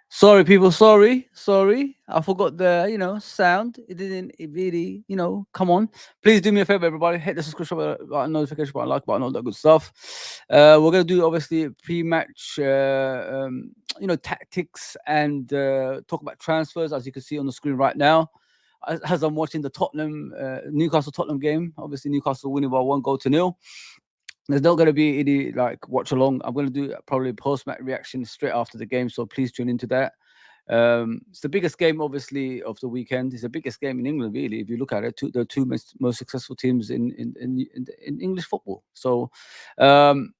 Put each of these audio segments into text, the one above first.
Sorry, people. Sorry, sorry. I forgot the sound. It didn't. It really come on. Please do me a favor, everybody. Hit the subscription button, notification button, like button, all that good stuff. We're gonna do obviously pre-match, tactics and talk about transfers, as you can see on the screen right now. As I'm watching the Newcastle Tottenham game, obviously Newcastle winning by 1-0. There's not going to be any like watch along. I'm going to do probably post match reaction straight after the game, so please tune into that. It's the biggest game, obviously, of the weekend. It's the biggest game in England, really. If you look at it, the two most successful teams in English football. So, um,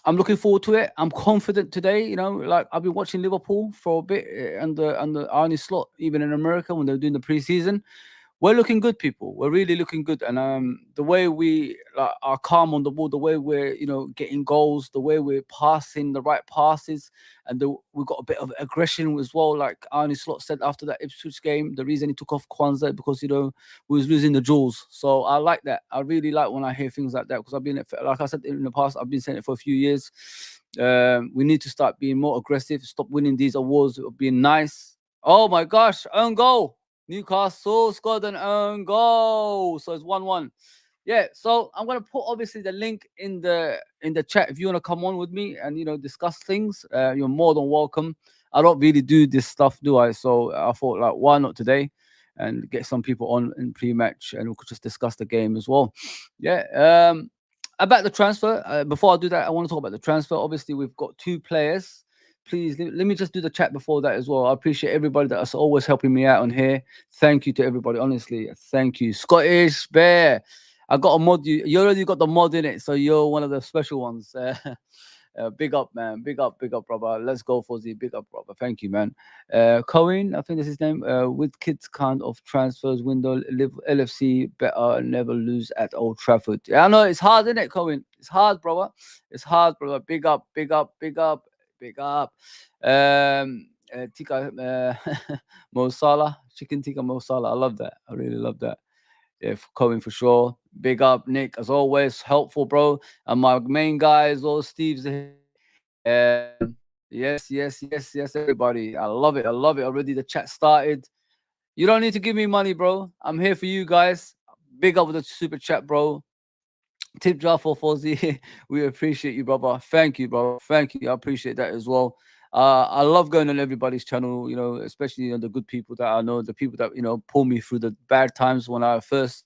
I'm looking forward to it. I'm confident today. Like I've been watching Liverpool for a bit under Arne Slot, even in America when they were doing the preseason. We're looking good, people. We're really looking good, and the way we are calm on the ball, the way we're getting goals, the way we're passing the right passes, and we've got a bit of aggression as well. Like Arne Slot said after that Ipswich game, the reason he took off Kwanzaa because we was losing the jewels. So I like that. I really like when I hear things like that because I've been like I said in the past, I've been saying it for a few years. We need to start being more aggressive. Stop winning these awards of being nice. Oh my gosh, own goal. Newcastle scored an own goal. So it's 1-1. Yeah, so I'm gonna put obviously the link in the chat if you wanna come on with me and discuss things. You're more than welcome. I don't really do this stuff, do I? So I thought like why not today and get some people on in pre-match and we could just discuss the game as well. Yeah. About the transfer. Before I do that, I want to talk about the transfer. Obviously, we've got two players. Please let me just do the chat before that as well. I appreciate everybody that's always helping me out on here. Thank you to everybody. Honestly, thank you. Scottish Bear. I got a mod. You already got the mod in it, so you're one of the special ones. Big up, man. Big up, brother. Let's go, Fozzy. Big up, brother. Thank you, man. Cohen, I think that's his name. With kids kind of transfers window, live LFC better never lose at Old Trafford. Yeah, I know it's hard, isn't it, Cohen? It's hard, brother. It's hard, brother. Big up, big up, big up, big up. Tika Mo Salah, chicken tikka Mo Salah. I love that. I really love that. Yeah, Cohen for sure. Big up, Nick, as always. Helpful, bro. And my main guy is all Steve's here. Yes, yes, yes, yes, everybody. I love it. I love it. Already the chat started. You don't need to give me money, bro. I'm here for you guys. Big up with the super chat, bro. Tip jar for Fozzy. We appreciate you, brother. Thank you, bro. Thank you. I appreciate that as well. I love going on everybody's channel, especially the good people that I know, the people that pull me through the bad times when I first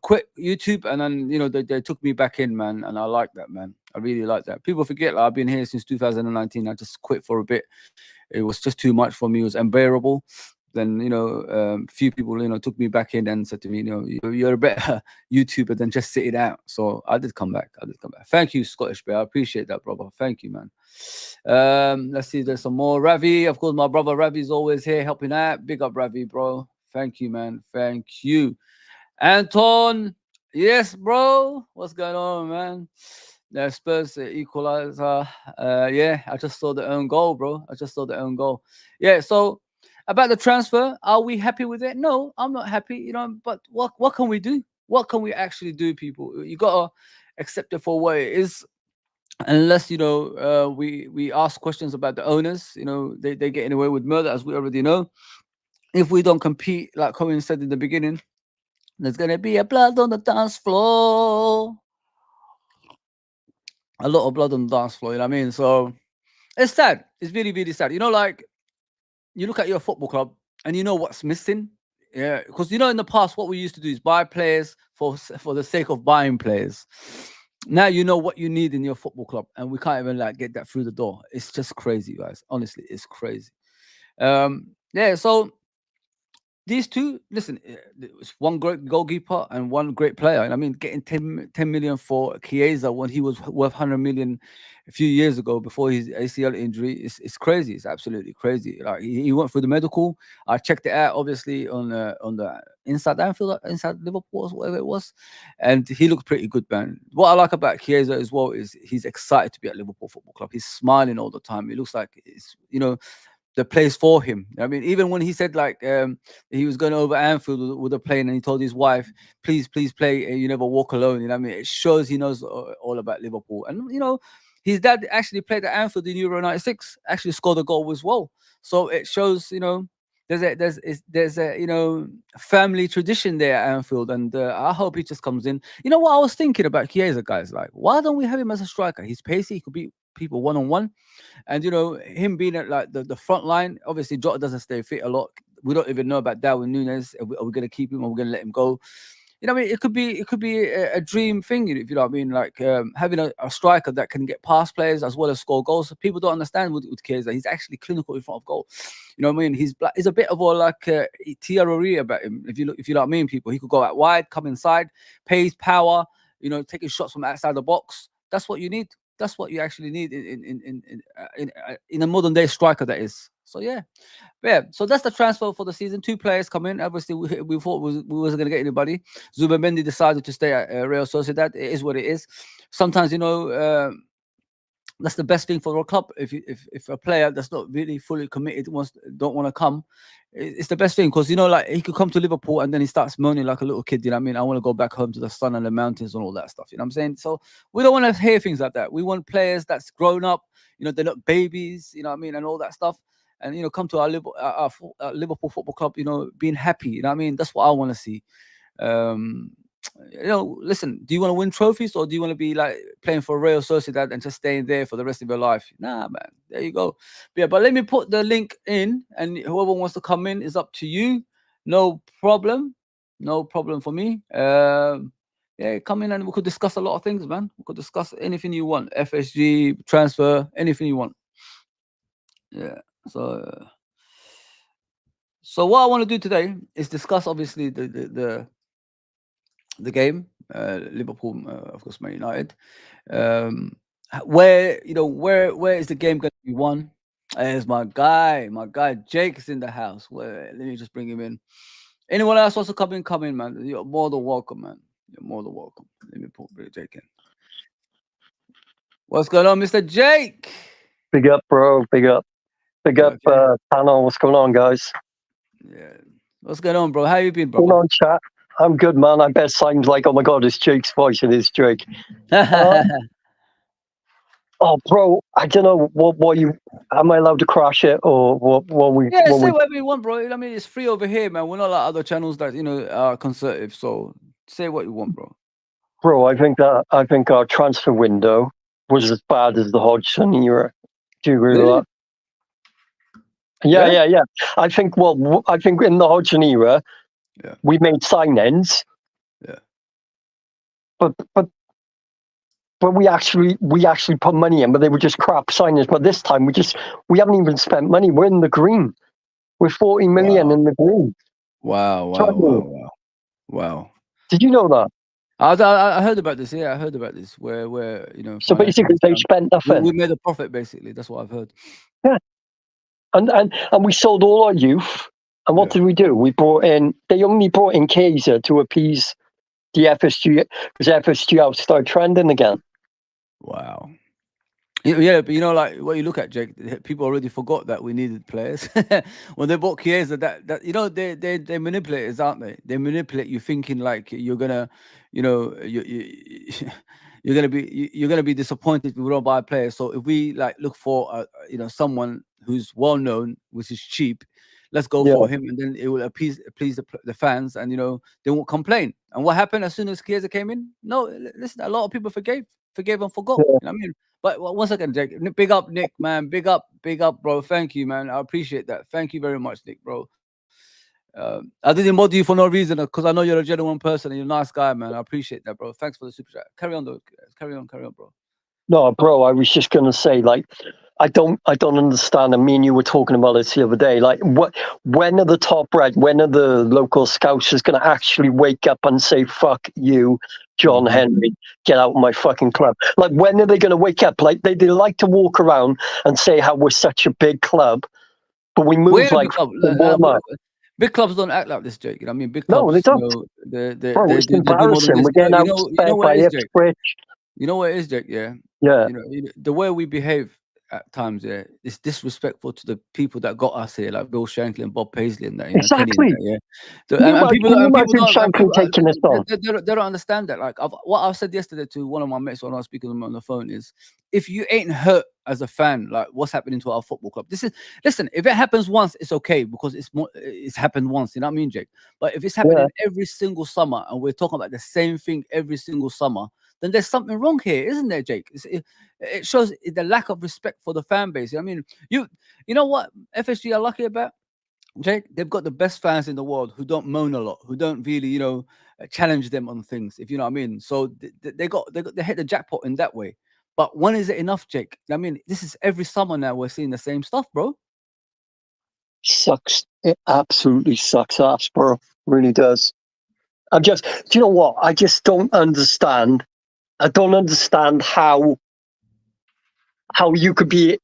quit YouTube, and then they took me back in, man, and I like that, man. I really like that. People forget like, I've been here since 2019. I just quit for a bit. It was just too much for me. It was unbearable. Then few people took me back in and said to me, you're a better YouTuber than just sitting out. So I did come back. Thank you, Scottish Bear. I appreciate that, brother. Thank you, man. Let's see. There's some more. Ravi, of course, my brother Ravi's always here helping out. Big up, Ravi, bro. Thank you, man. Thank you. Anton, yes, bro. What's going on, man? Spurs equalizer. Yeah, I just saw the own goal, bro. I just saw the own goal. Yeah, so about the transfer, are we happy with it? No, I'm not happy, but what can we do? What can we actually do, people? You gotta accept it for what it is. Unless we ask questions about the owners, they getting away with murder, as we already know. If we don't compete, like Cohen said in the beginning, there's gonna be a blood on the dance floor. A lot of blood on the dance floor, you know what I mean? So it's sad. It's really, really sad. Like you look at your football club and you know what's missing. Yeah, because in the past, what we used to do is buy players for the sake of buying players. Now you know what you need in your football club, and we can't even like get that through the door. It's just crazy, guys. Honestly, it's crazy. Yeah, so these two, listen, it's one great goalkeeper and one great player. And I mean, getting 10 million for Chiesa when he was worth 100 million a few years ago before his ACL injury, it's crazy. It's absolutely crazy. Like he went through the medical. I checked it out, obviously, on the inside Anfield, inside Liverpool, or whatever it was, and he looked pretty good, man. What I like about Chiesa as well is he's excited to be at Liverpool Football Club. He's smiling all the time. It looks like it's the place for him. I mean, even when he said like he was going over Anfield with a plane, and he told his wife, "Please, please play. You never walk alone." You know what I mean? It shows he knows all about Liverpool, and his dad actually played at Anfield in Euro '96. Actually scored a goal as well. So it shows, there's a family tradition there at Anfield, and I hope he just comes in. You know what I was thinking about Chiesa, guys? Like, why don't we have him as a striker? He's pacey. He could beat people one on one, and him being at like the front line. Obviously, Jota doesn't stay fit a lot. We don't even know about Darwin Núñez. Are we going to keep him or are we going to let him go? What I mean? It could be a dream thing, if you know what I mean. Like having a striker that can get past players as well as score goals. People don't understand with Chiesa. He's actually clinical in front of goal. You know what I mean? He's a bit of a like Thierry about him. If you know what I mean, people. He could go out wide, come inside, pace, power. Taking shots from outside the box. That's what you need. That's what you actually need in a modern day striker. That is. So yeah. So that's the transfer for the season. 2 players come in. Obviously, we thought we wasn't going to get anybody. Zubimendi decided to stay at Real Sociedad. It is what it is. Sometimes, that's the best thing for a club. If a player that's not really fully committed don't want to come, it's the best thing, because like he could come to Liverpool and then he starts moaning like a little kid. You know what I mean? I want to go back home to the sun and the mountains and all that stuff. You know what I'm saying? So we don't want to hear things like that. We want players that's grown up. They're not babies. You know what I mean? And all that stuff. And come to our Liverpool Football Club. Being happy. You know what I mean? That's what I want to see. Listen, do you want to win trophies, or do you want to be like playing for Real Sociedad and just staying there for the rest of your life? Nah, man. There you go. But let me put the link in, and whoever wants to come in is up to you. No problem. No problem for me. Come in and we could discuss a lot of things, man. We could discuss anything you want. FSG, transfer, anything you want. Yeah. So what I want to do today is discuss, obviously, the game, Liverpool, of course, Man United. Where is the game going to be won? There's my guy Jake is in the house. Let me just bring him in. Anyone else wants to come in, man? You're more than welcome, man. You're more than welcome. Let me put Jake in. What's going on, Mr. Jake? Big up, bro. Big up, panel. What's going on, guys? Yeah. What's going on, bro? How you been, bro? Going on, chat. I'm good, man. I bet sounds like, oh my god, it's Jake's voice. It is Jake. Oh, bro, I don't know what you. Am I allowed to crash it or what we? Yeah, say whatever you want, bro. I mean, it's free over here, man. We're not like other channels that are conservative. So say what you want, bro. Bro, I think our transfer window was as bad as the Hodgson era. Do you agree with that? Yeah. I think in the Hodgson era, we made signings. Yeah. But we actually put money in, but they were just crap signings. But this time we haven't even spent money. We're in the green. We're 40 million in the green. Wow. Did you know that? I heard about this. Yeah, I heard about this. Where So basically, they spent nothing. We made a profit. Basically, that's what I've heard. Yeah. And we sold all our youth. And what did we do? We brought in. They only brought in Chiesa to appease the FSG, because FSG out started trending again. Wow. Yeah, but like what you look at, Jake, people already forgot that we needed players. When they bought Chiesa, that they're manipulators, aren't they? They manipulate you thinking like you're gonna, you're gonna be disappointed if we don't buy a player. So if we like look for someone who's well known, which is cheap, let's go for him, and then it will please the fans, and they won't complain. And what happened as soon as Chiesa came in? No, listen, a lot of people forgave and forgot. You know what I mean? But one second, Jake. Big up, Nick, man. Big up, bro. Thank you, man. I appreciate that. Thank you very much, Nick, bro. I didn't bother you for no reason, because I know you're a genuine person and you're a nice guy, man. I appreciate that, bro. Thanks for the super chat. Carry on, though. Carry on, bro. No, bro. I was just gonna say, like, I don't understand. And me and you were talking about this the other day. Like, when are the top red? When are the local scouts just going to actually wake up and say, "Fuck you, John Henry, get out of my fucking club"? Like, when are they going to wake up? Like, they like to walk around and say how we're such a big club, but we move like big clubs don't act like this, Jake. You know what I mean? Big No, clubs, they don't. Bro, it's embarrassing. We're getting outspent by Ipswich. You know what it is, Jake? Yeah. Yeah. The way we behave at times, yeah, it's disrespectful to the people that got us here, like Bill Shankly and Bob Paisley and that, Kenny Exactly. and that, yeah. Can you And people imagine don't, and Shankly taking this on? they don't understand that. Like what I said yesterday to one of my mates when I was speaking to them on the phone is, if you ain't hurt as a fan, like what's happening to our football club? Listen, if it happens once, it's okay because it's happened once. You know what I mean, Jake? But if it's happening every single summer and we're talking about the same thing every single summer, then there's something wrong here, isn't there, Jake? It shows the lack of respect for the fan base. I mean, you know what FSG are lucky about, Jake? They've got the best fans in the world who don't moan a lot, who don't really, challenge them on things, if you know what I mean. So they hit the jackpot in that way. But when is it enough, Jake? I mean, this is every summer now we're seeing the same stuff, bro. Sucks. It absolutely sucks ass, bro. Really does. Do you know what? I just don't understand. I don't understand how you could be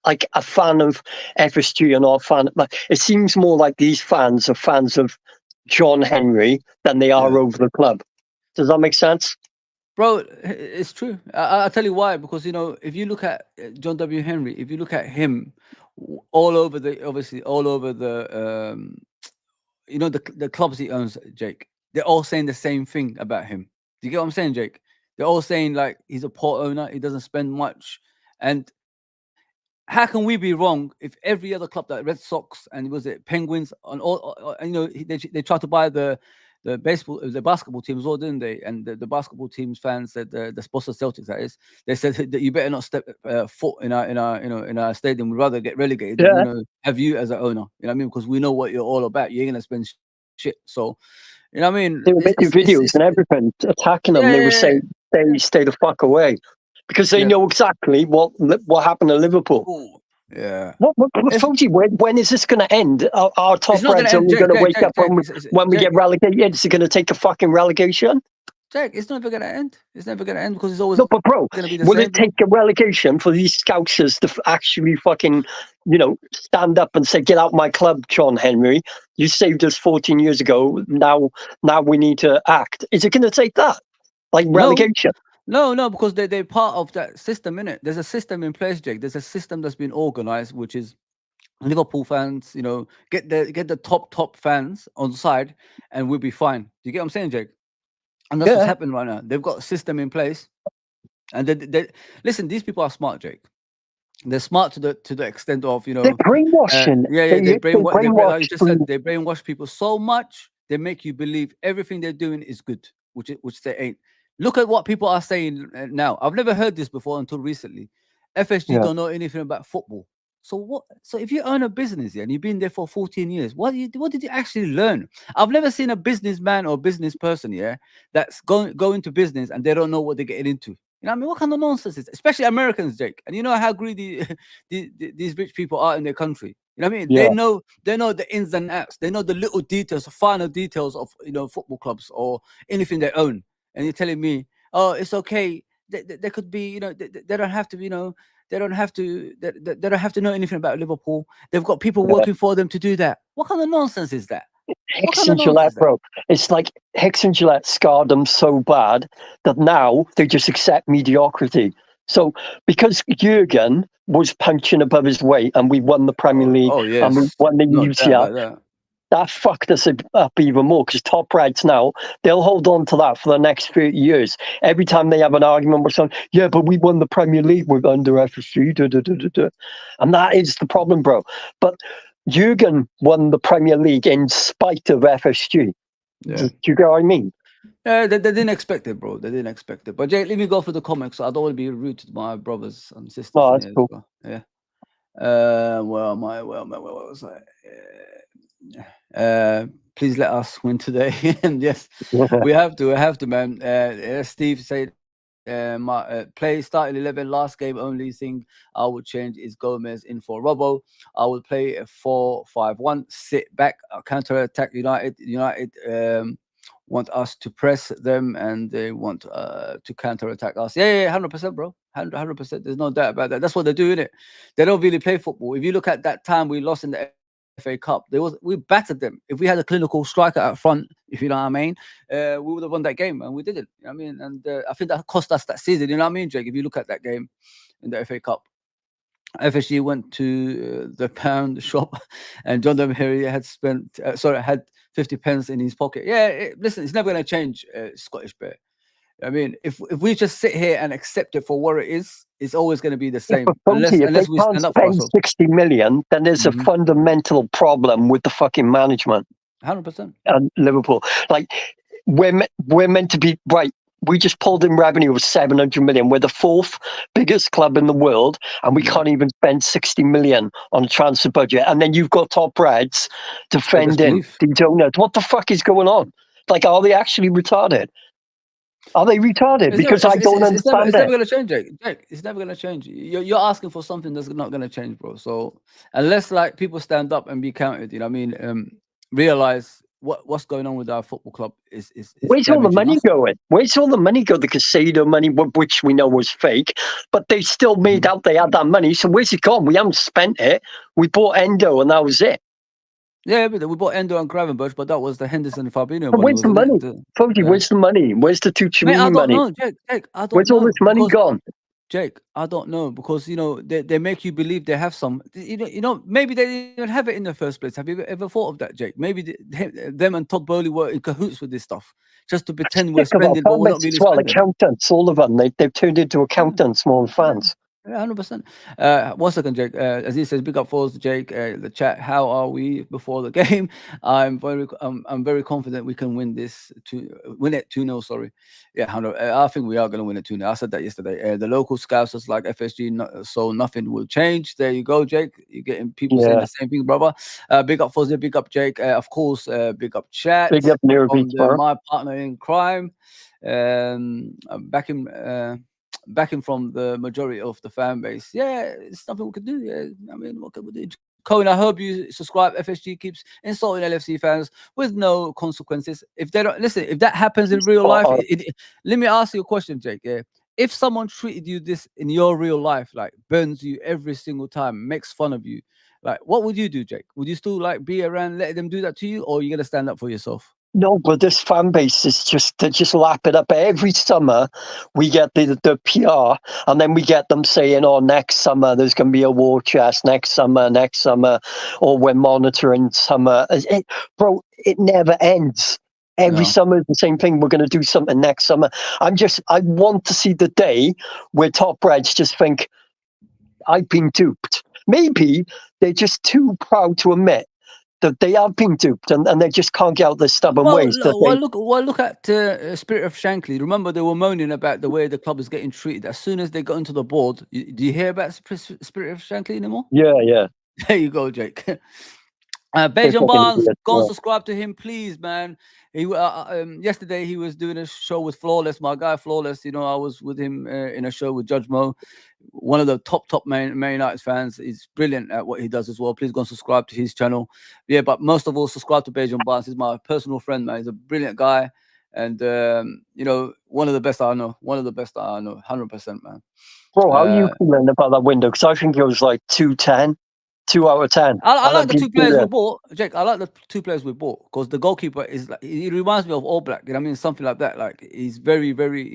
like a fan of FSG and not a fan. Like, it seems more like these fans are fans of John Henry than they are over the club. Does that make sense? Bro, it's true. I'll tell you why. Because, if you look at John W. Henry, if you look at him all over the the clubs he owns, Jake, they're all saying the same thing about him. Do you get what I'm saying, Jake? They're all saying, like, he's a poor owner, he doesn't spend much. And how can we be wrong if every other club, like Red Sox and was it Penguins, and all, they tried to buy the basketball teams, all, didn't they? And the basketball teams fans said, the Boston Celtics, that is, they said that you better not step foot in our stadium. We'd rather get relegated than have you as an owner. You know what I mean? Because we know what you're all about. You're gonna spend shit. So, you know what I mean? They were making videos and everything, attacking them. They were saying, "Stay the fuck away," because they know exactly what happened to Liverpool. Ooh. Yeah. Fauci, when is this going to end? Our top Reds only going to wake up when we get relegated? Is it going to take a fucking relegation? Jack, it's never going to end. It's never going to end because it's always but bro, going to be the will same, it take a relegation for these scousers to actually fucking, stand up and say, "Get out my club, John Henry. You saved us 14 years ago. Now we need to act." Is it going to take that, like relegation? No, because they're part of that system, innit? There's a system in place, Jake. There's a system that's been organized, which is Liverpool fans, get the top fans on side, and we'll be fine. Do you get what I'm saying, Jake? And that's what's happening right now. They've got a system in place, and they listen. These people are smart, Jake. They're smart to the extent of they're brainwashing. They brainwash. Like you just said, they brainwash people so much they make you believe everything they're doing is good, which they ain't. Look at what people are saying now. I've never heard this before until recently. FSG don't know anything about football. So what? So if you own a business and you've been there for 14 years, what did you actually learn? I've never seen a businessman or business person, that's go into business and they don't know what they're getting into. You know what I mean? What kind of nonsense is it? Especially Americans, Jake. And you know how greedy these rich people are in their country. You know what I mean? Yeah. They know the ins and outs. They know the little details, the final details of football clubs or anything they own. And you're telling me, oh, it's okay. They could be, they don't have to, they don't have to know anything about Liverpool. They've got people working for them to do that. What kind of nonsense is that? Hicks and Gillette, bro. It's like Hicks and Gillette scarred them so bad that now they just accept mediocrity. So because Jurgen was punching above his weight and we won the Premier League and we won the UCL, that fucked us up even more because top Reds now, they'll hold on to that for the next 30 years. Every time they have an argument with someone, but we won the Premier League with under FSG. And that is the problem, bro. But Jurgen won the Premier League in spite of FSG. Yeah. Do you get what I mean? Yeah, they didn't expect it, bro. They didn't expect it. But Jake, let me go for the comics. I don't want to be rude to my brothers and sisters. Oh, that's cool. Well. Yeah. Where was I? Please let us win today. And yes, we have to, man. Steve said, play starting 11 last game. Only thing I would change is Gomez in for Robbo. I would play a 4-5-1, sit back, counter attack. United want us to press them and they want to counter attack us. Yeah, 100%, bro. 100%. There's no doubt about that. That's what they're doing. They don't really play football. If you look at that time we lost in the FA Cup, we battered them. If we had a clinical striker up front, if you know what I mean, we would have won that game, and we didn't. You know what I mean, and I think that cost us that season. You know what I mean, Jake? If you look at that game in the FA Cup, FSG went to the pound shop, and John Demahiri had spent, had 50 pence in his pocket. Yeah, listen, it's never going to change, Scottish Bear. I mean, if we just sit here and accept it for what it is, it's always going to be the same, unless If they we can't stand up for spend ourselves. 60 million, then there's a fundamental problem with the fucking management 100%. at Liverpool. Like, we're meant to be, right, we just pulled in revenue of 700 million. We're the fourth biggest club in the world, and we can't even spend 60 million on a transfer budget. And then you've got top Reds defending these owners. What the fuck is going on? Like, are they actually retarded? Are they retarded? Because I don't understand it's it. never going to change, Jake. Jake, it's never going to change. You're asking for something that's not going to change, bro. So unless like people stand up and be counted, you know what I mean, realize what's going on with our football club is where's all the money us. going? Where's all the money go? The casino money, which we know was fake, but they still made out they had that money. So where's it gone? We haven't spent it. We bought Endo, and that was it. Yeah, but we bought Endo and Gravenberch, but that was the Henderson and Fabinho But money. where's the money? Fauji, where's the money? Where's the Tuchemini money? Know, Jake, I don't where's know. All this money gone? Jake, I don't know, because they make you believe they have some. Maybe they didn't even have it in the first place. Have you ever thought of that, Jake? Maybe them and Todd Bowley were in cahoots with this stuff, just to pretend we're spending, but we're not really spending. Accountants, all of them. They've turned into accountants more than fans. Yeah, 100%. 1 second, Jake. As he says, big up for us, Jake. The chat. How are we before the game? I'm very confident we can win this. Win it 2-0. Sorry. Yeah, I think we are going to win it 2-0. I said that yesterday. The local scouts is like FSG, so nothing will change. There you go, Jake. You're getting people saying the same thing, brother. Big up Fozzy, big up Jake. Of course, big up chat. Big up my partner in crime. Backing from the majority of the fan base. Yeah, it's nothing we could do. Yeah, I mean, what can we do? Cohen, I hope you subscribe. FSG keeps insulting LFC fans with no consequences. If they don't listen, if that happens in real life, let me ask you a question, Jake. Yeah, if someone treated you this in your real life, like burns you every single time, makes fun of you, like what would you do, Jake? Would you still like be around letting them do that to you, or are you gonna stand up for yourself? No, but this fan base is they just lap it up. Every summer we get the PR, and then we get them saying, oh, next summer there's going to be a war chest, next summer, or we're monitoring summer. Bro, it never ends. Every summer is the same thing. We're going to do something next summer. I want to see the day where top Reds just think, I've been duped. Maybe they're just too proud to admit that they have been duped, and they just can't get out their stubborn ways. Look at Spirit of Shankly. Remember, they were moaning about the way the club is getting treated. As soon as they got into the board, do you hear about Spirit of Shankly anymore? Yeah. There you go, Jake. Benjamin Barnes, go and subscribe to him, please, man. He yesterday he was doing a show with Flawless, my guy Flawless. I was with him in a show with Judge Mo, one of the top Man United fans. He's brilliant at what he does as well. Please go and subscribe to his channel. Yeah, but most of all, subscribe to Benjamin Barnes. He's my personal friend, man. He's a brilliant guy, and one of the best I know. 100%, man. Bro, how are you feeling about that window? Because I think it was like 2-10. 2 out of 10. I like the two players we bought, Jake. I like the two players we bought because the goalkeeper is like, he reminds me of All Black. You know what I mean? Something like that. Like he's very, very,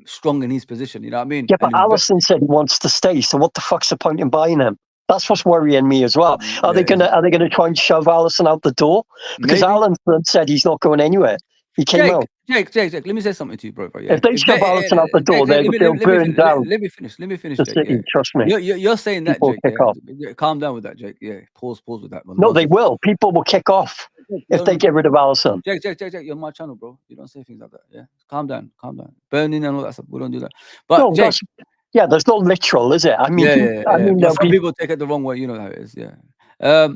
strong in his position. You know what I mean? Yeah, but Alisson said he wants to stay. So what the fuck's the point in buying him? That's what's worrying me as well. Are they gonna try and shove Alisson out the door? Because Alisson said he's not going anywhere. He came out. Jake, let me say something to you, bro. Yeah. If they shove Alisson out the door, they'll burn down. Let me finish, the Jake. City, trust me. You're saying that, Jake. Yeah. Calm down with that, Jake. Yeah, pause with that. No, they will. People will kick off if they get rid of Alisson. Jake, you're on my channel, bro. You don't say things like that. Yeah, calm down. Burning and all that stuff. We don't do that. But no, Jake, there's no literal, is it? I mean, some people take it the wrong way. You know how it is. Yeah.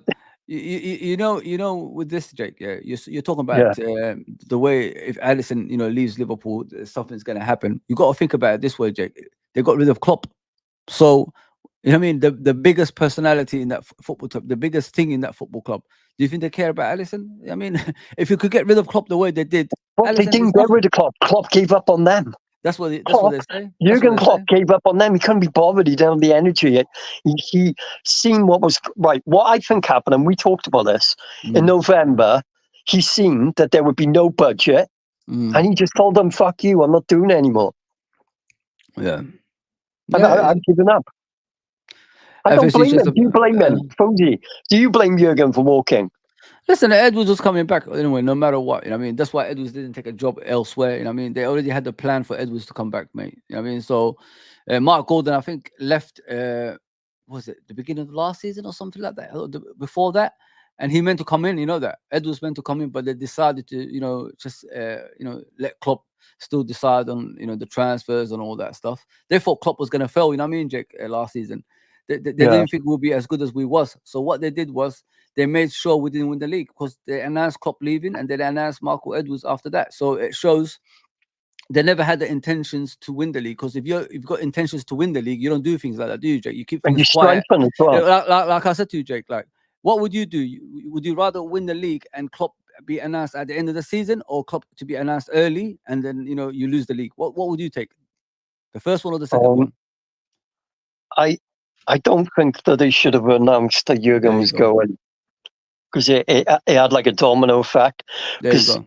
You know, with this, Jake, you're talking about the way if Alisson, leaves Liverpool, something's going to happen. You got to think about it this way, Jake. They got rid of Klopp, so you know what I mean. The biggest personality in that football club, the biggest thing in that football club. Do you think they care about Alisson? I mean, if you could get rid of Klopp the way they did, but they didn't get rid of Klopp. Klopp gave up on them. That's what they say. Jurgen Klopp gave up on them. He couldn't be bothered. He didn't have the energy. He seen what was right. What I think happened, and we talked about this in November. He seen that there would be no budget, and he just told them, "Fuck you! I'm not doing it anymore." Yeah, I've given up. I don't FSG blame just him. Do you blame him? Fozy, do you blame Jurgen for walking? listen, Edwards was coming back anyway, no matter what. You know what I mean? That's why Edwards didn't take a job elsewhere. You know what I mean? They already had the plan for Edwards to come back, mate. You know what I mean? So Mark Gordon, I think, left was it the beginning of last season or something like that? Or before that. And he meant to come in, you know that. Edwards meant to come in, but they decided to, just let Klopp still decide on, the transfers and all that stuff. They thought Klopp was gonna fail, you know what I mean, Jake, last season. They didn't think we'll be as good as we was. So what they did was they made sure we didn't win the league because they announced Klopp leaving and then they announced Marco Edwards after that. So it shows they never had the intentions to win the league. Because if you've got intentions to win the league, you don't do things like that, do you, Jake? You keep things quiet. Strengthen as well. Like I said to you, Jake, like what would you do? Would you rather win the league and Klopp be announced at the end of the season, or Klopp to be announced early and then you lose the league? What would you take? The first one or the second one? I don't think that they should have announced that Jurgen was going, because it had like a domino effect. There you go.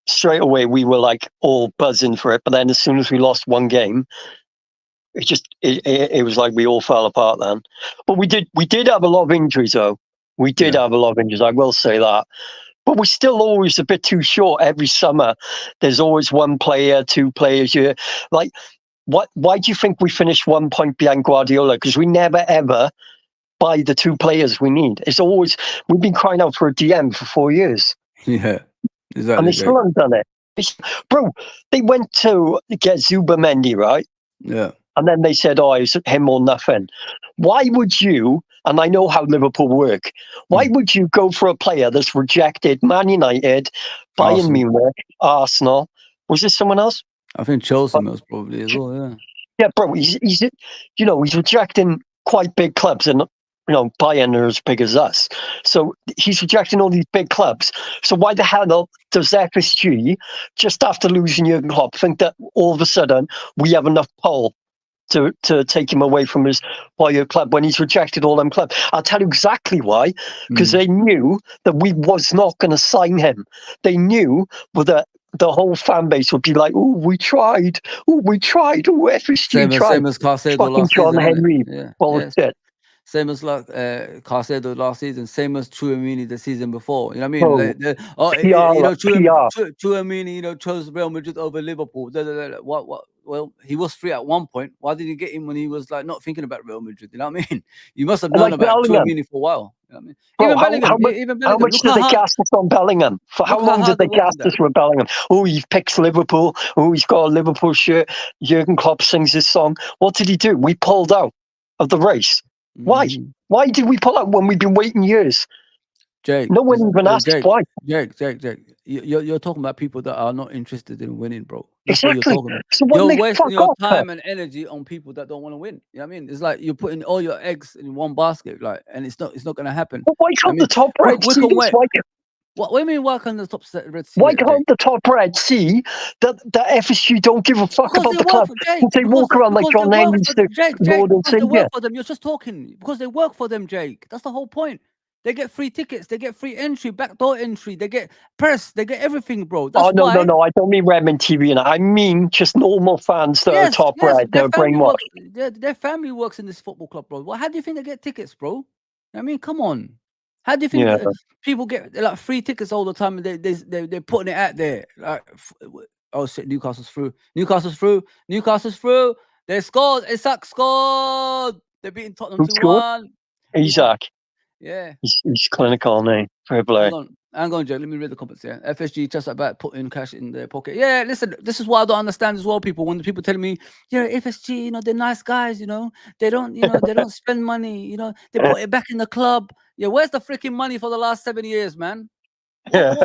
Straight away we were like all buzzing for it, but then as soon as we lost one game, it was like we all fell apart then. But we did have a lot of injuries though. We did have a lot of injuries, I will say that. But we're still always a bit too short every summer. There's always one player, two players here. Like, why do you think we finished 1 point behind Guardiola? Because we never ever buy the two players we need. It's always, we've been crying out for a DM for 4 years. Yeah, exactly. And they still haven't done it. Bro, they went to get Zubamendi, right? Yeah. And then they said, oh, it's him or nothing. Why would you, and I know how Liverpool work, why would you go for a player that's rejected Man United, Bayern Munich, Arsenal? Was this someone else? I think Chelsea most probably as well, yeah. Yeah, bro, he's rejecting quite big clubs, and Bayern are as big as us. So he's rejecting all these big clubs. So why the hell does FSG, just after losing Jurgen Klopp, think that all of a sudden we have enough pull to take him away from his boyhood club when he's rejected all them clubs? I'll tell you exactly why. Because they knew that we was not going to sign him. They knew that the whole fan base would be like, oh, we tried. Oh, FSG tried. Same as Caicedo last John season. Henry. Bullshit. Same as like Caicedo last season. Same as Tchouaméni the season before. You know what I mean? Tchouaméni, chose Real Madrid over Liverpool. What? Well, he was free at one point. Why didn't you get him when he was like not thinking about Real Madrid? You know what I mean? You must have known about Tchouaméni for a while. You know what I mean? How much did they cast us on Bellingham? For how long did they cast us with Bellingham? Oh, he picks Liverpool. Oh, he's got a Liverpool shirt. Jurgen Klopp sings his song. What did he do? We pulled out of the race. Why? Why did we pull out when we've been waiting years? Jake, no one even asked why. Jake, you're talking about people that are not interested in winning, bro. That's exactly. What you're talking about. So you're wasting your time and energy on people that don't want to win. You know what I mean? It's like you're putting all your eggs in one basket, like, and it's not going to happen. But why can't the top Red see this? What do you mean? Why can't the top Red see? Why can't the top Red see that FSG don't give a fuck about the club? They walk around like John Henry's the Lord they work for them. You're just talking because they work for them, Jake. That's the whole point. They get free tickets, they get free entry, backdoor entry, they get press, they get everything, bro. That's no, I don't mean Redmond TV, I mean just normal fans that are top Red. They're brainwashed. Their family works in this football club, bro. Well, how do you think they get tickets, bro? I mean, come on. How do you think people get like free tickets all the time and they're putting it out there? Like, oh shit, Newcastle's through. They scored. Isak scored. They're beating Tottenham 2-1. Isak. Yeah. He's clinical, name. Fair play. Hang on, Joe. Let me read the comments here. FSG just about putting cash in their pocket. Yeah, listen, this is what I don't understand as well, people. When the people tell me, FSG, they're nice guys, they don't, they don't spend money, they put it back in the club. Yeah, where's the freaking money for the last 7 years, man? When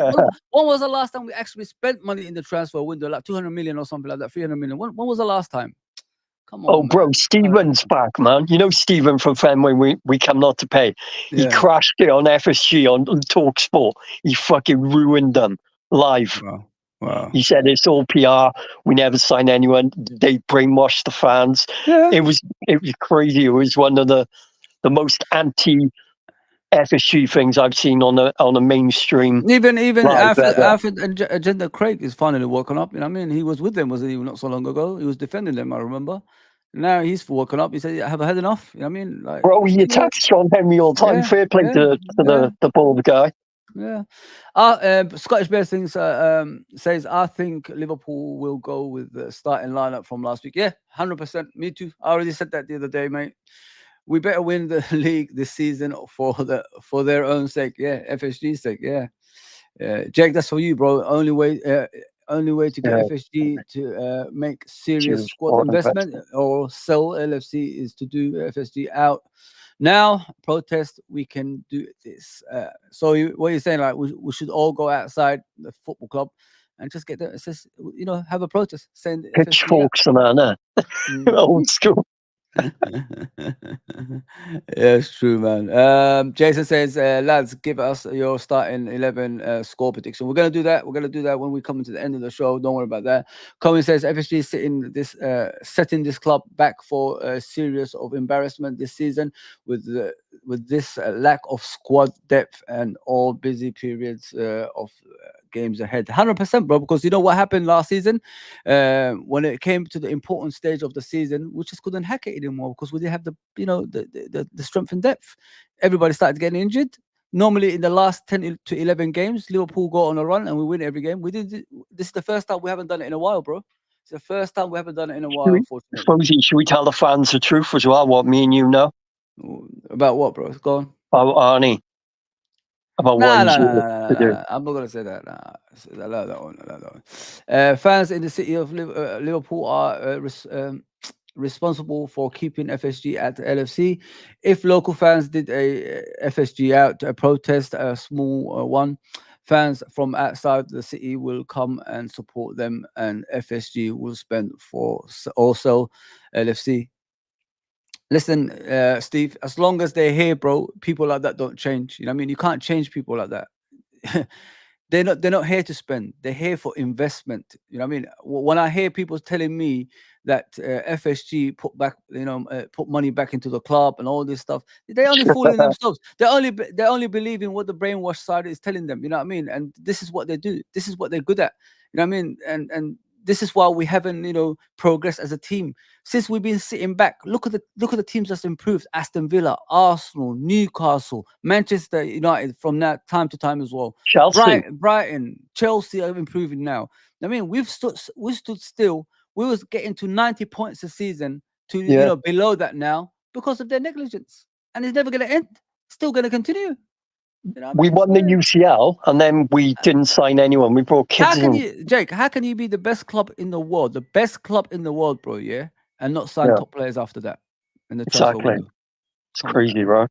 was the last time we actually spent money in the transfer window, like 200 million or something like that, 300 million? When was the last time? Come on. Oh, bro, Steven's back, man. You know Steven from Fenway, we come not to pay. He crashed it on FSG, on Talk Sport. He fucking ruined them live. Wow. He said it's all PR. We never sign anyone. They brainwashed the fans. Yeah. It was crazy. It was one of the most anti FSG things I've seen on a mainstream. Even Alfred Agenda Craig is finally woken up. You know what I mean? He was with them, wasn't he? Not so long ago. He was defending them, I remember. Now he's woken up. He said, "Have I had enough?" You know what I mean? Like, Bro, he attacks Sean Henry all the time. yeah, Fair play yeah, to yeah. the bald guy. Yeah. Scottish Bears things says, I think Liverpool will go with the starting lineup from last week. Yeah, 100%. Me too. I already said that the other day, mate. We better win the league this season for their own sake. Yeah, FSG's sake. Yeah. Jake, that's for you, bro. Only way to get Yeah, FSG to make serious cheers squad for investment or sell LFC is to do FSG out. Now, protest, we can do this. So what you're saying, like we should all go outside the football club and just get there. Just, have a protest, send FSG out. pitchforks and that, old school. Yeah, it's true, man. Jason says, lads, give us your starting 11 score prediction. We're gonna do that. We're gonna do that when we come to the end of the show. Don't worry about that. Colin says FSG is setting this club back for a series of embarrassment this season with this lack of squad depth and all busy periods of games ahead. 100%, bro. Because you know what happened last season when it came to the important stage of the season, we just couldn't hack it anymore because we didn't have the strength and depth. Everybody started getting injured. Normally, in the last 10 to 11 games, Liverpool go on a run and we win every game. This is the first time we haven't done it in a while, bro. It's the first time we haven't done it in a while, unfortunately. Should we tell the fans the truth as well? What me and you know about what, bro? Go on. About Arnie. About Nah, what he's do. I'm not gonna say that. Nah, allow that one. Fans in the city of Liverpool are responsible for keeping FSG at LFC. If local fans did a FSG out a protest, a small one, fans from outside the city will come and support them, and FSG will spend for also LFC. Listen, Steve, as long as they're here, bro, people like that don't change. You know what I mean? You can't change people like that. they're not here to spend. They're here for investment. You know what I mean? When I hear people telling me that FSG put money back into the club and all this stuff, they're only fooling themselves. They only believe in what the brainwashed side is telling them. You know what I mean? And this is what they do. This is what they're good at. You know what I mean? And this is why we haven't, progressed as a team since we've been sitting back. Look at the teams that's improved: Aston Villa, Arsenal, Newcastle, Manchester United from that time to time as well. Chelsea, Brighton, Chelsea are improving now. I mean, we stood still. We was getting to 90 points a season to below that now because of their negligence, and it's never going to end. Still going to continue. We won the UCL and then we didn't sign anyone. We brought kids in. Jake, how can you be the best club in the world, bro, yeah, and not sign top players after that in the transfer window? It's crazy, bro.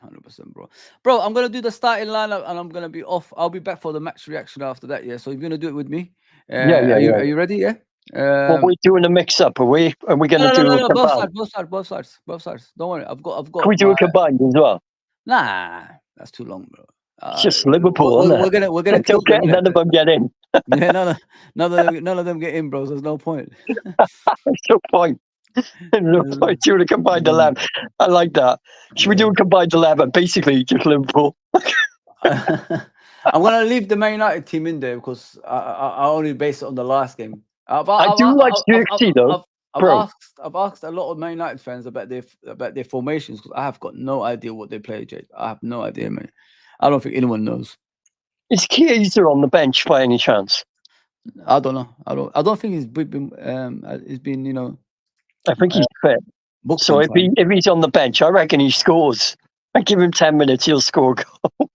100%, bro. Bro, I'm going to do the starting lineup and I'm going to be off. I'll be back for the match reaction after that, yeah? So you're going to do it with me? Are you ready, yeah? Well, we're doing a mix-up, are we? Are we going to do a combined? Both sides. Don't worry, I've got. Can we do a combined as well? Nah, that's too long, bro. It's just Liverpool, isn't it? We're gonna kill them. None of them get in. Yeah, none of them get in, bro. So there's no point. There's no point. No point doing a combined 11. I like that. Should we do a combined 11? Basically, just Liverpool. I'm gonna leave the Man United team in there because I only base it on the last game. I do like Xerxes though. I've asked a lot of Man United fans about their formations because I have got no idea what they play, Jake. I have no idea, man. I don't think anyone knows. Is Chiesa on the bench by any chance? I don't know. I don't think he's been. I think he's fit. So if he's on the bench, I reckon he scores. I give him 10 minutes, he'll score a goal.